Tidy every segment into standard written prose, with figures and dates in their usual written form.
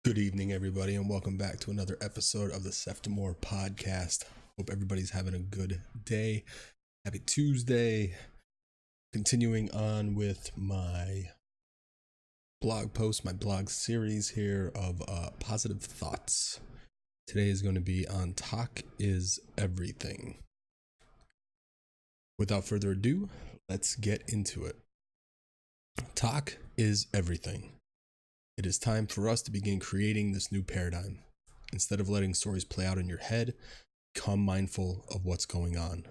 Good evening, everybody, and welcome back to another episode of the Seftimor Podcast. Hope everybody's having a good day. Happy Tuesday. Continuing on with my blog post, my blog series here of positive thoughts. Today is going to be on talk is everything. Without further ado, let's get into it. Talk is everything. It is time for us to begin creating this new paradigm. Instead of letting stories play out in your head, become mindful of what's going on.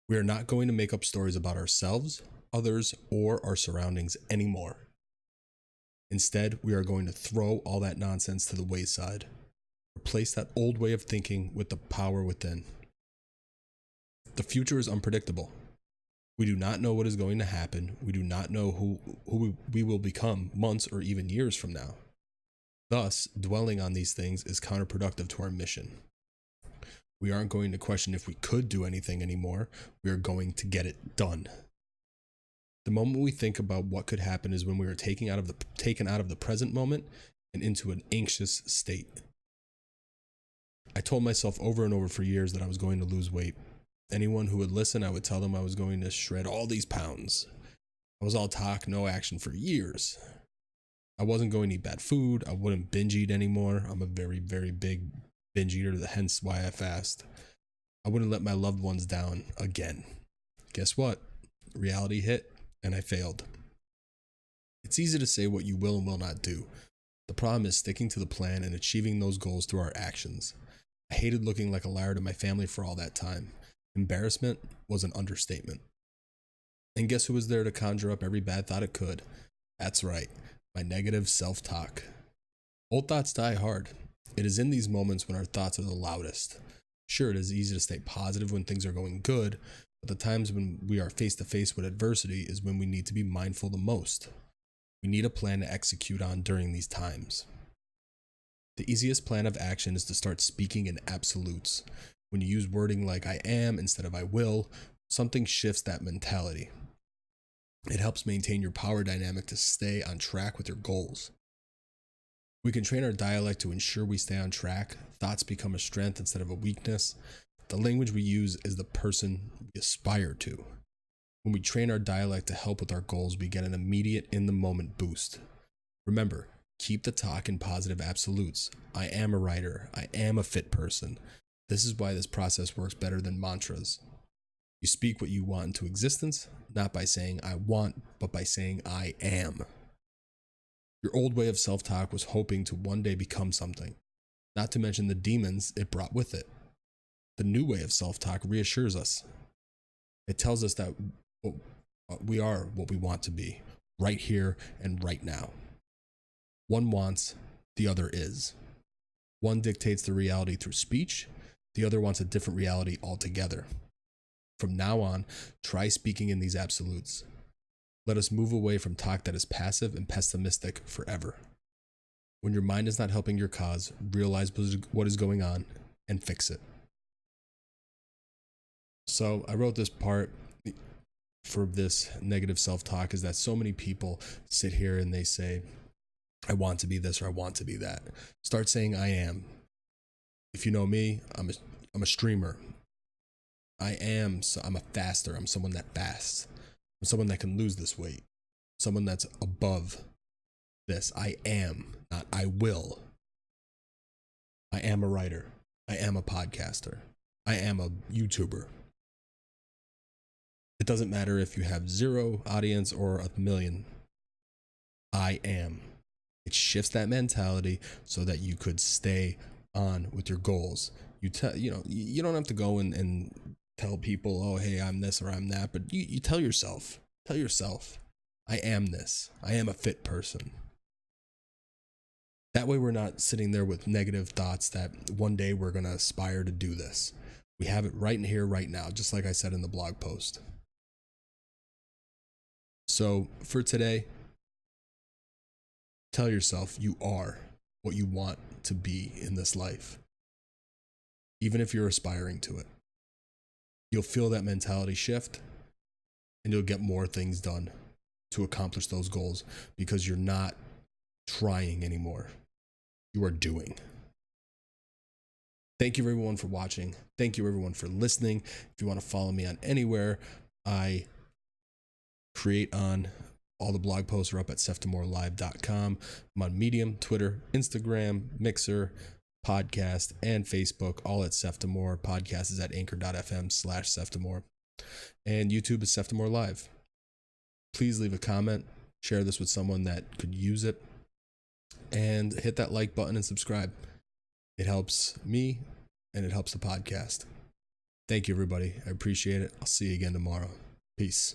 We are not going to make up stories about ourselves, others, or our surroundings anymore. Instead, we are going to throw all that nonsense to the wayside. Replace that old way of thinking with the power within. The future is unpredictable. We do not know what is going to happen. We do not know who we will become months or even years from now. Thus, dwelling on these things is counterproductive to our mission. We aren't going to question if we could do anything anymore. We are going to get it done. The moment we think about what could happen is when we are taken out of the present moment and into an anxious state. I told myself over and over for years that I was going to lose weight. Anyone who would listen, I would tell them I was going to shred all these pounds. I was all talk, no action for years. I wasn't going to eat bad food. I wouldn't binge eat anymore. I'm a very, very big binge eater, hence why I fast. I wouldn't let my loved ones down again. Guess what? Reality hit, and I failed. It's easy to say what you will and will not do. The problem is sticking to the plan and achieving those goals through our actions. I hated looking like a liar to my family for all that time. Embarrassment was an understatement. And guess who was there to conjure up every bad thought it could? That's right, my negative self-talk. Old thoughts die hard. It is in these moments when our thoughts are the loudest. Sure, it is easy to stay positive when things are going good, but the times when we are face to face with adversity is when we need to be mindful the most. We need a plan to execute on during these times. The easiest plan of action is to start speaking in absolutes. When you use wording like I am instead of I will, something shifts that mentality. It helps maintain your power dynamic to stay on track with your goals. We can train our dialect to ensure we stay on track. Thoughts become a strength instead of a weakness. The language we use is the person we aspire to. When we train our dialect to help with our goals, we get an immediate in-the-moment boost. Remember, keep the talk in positive absolutes. I am a writer. I am a fit person. This is why this process works better than mantras. You speak what you want into existence, not by saying I want, but by saying I am. Your old way of self-talk was hoping to one day become something, not to mention the demons it brought with it. The new way of self-talk reassures us. It tells us that we are what we want to be, right here and right now. One wants, the other is. One dictates the reality through speech, the other wants a different reality altogether. From now on, try speaking in these absolutes. Let us move away from talk that is passive and pessimistic forever. When your mind is not helping your cause, realize what is going on and fix it. So I wrote this part for this negative self-talk is that so many people sit here and they say, I want to be this or I want to be that. Start saying I am. If you know me, I'm a streamer. I'm a faster. I'm someone that fasts. I'm someone that can lose this weight. Someone that's above this. I am, not I will. I am a writer. I am a podcaster. I am a YouTuber. It doesn't matter if you have 0 audience or 1 million. I am. It shifts that mentality so that you could stay on with your goals. You don't have to go and tell people, oh, hey, I'm this or I'm that, but you tell yourself, I am this. I am a fit person. That way we're not sitting there with negative thoughts that one day we're going to aspire to do this. We have it right in here, right now, just like I said in the blog post. So for today, tell yourself you are what you want to be in this life, even if you're aspiring to it. You'll feel that mentality shift and you'll get more things done to accomplish those goals because you're not trying anymore. you are doing. Thank you everyone for watching. Thank you everyone for listening. If you want to follow me on anywhere I create on, all the blog posts are up at seftimorlive.com. I'm on Medium, Twitter, Instagram, Mixer, podcast, and Facebook, all at Seftimor. Podcast is at anchor.fm/Seftimor. And YouTube is Seftimor Live. Please leave a comment, share this with someone that could use it, and hit that like button and subscribe. It helps me and it helps the podcast. Thank you, everybody. I appreciate it. I'll see you again tomorrow. Peace.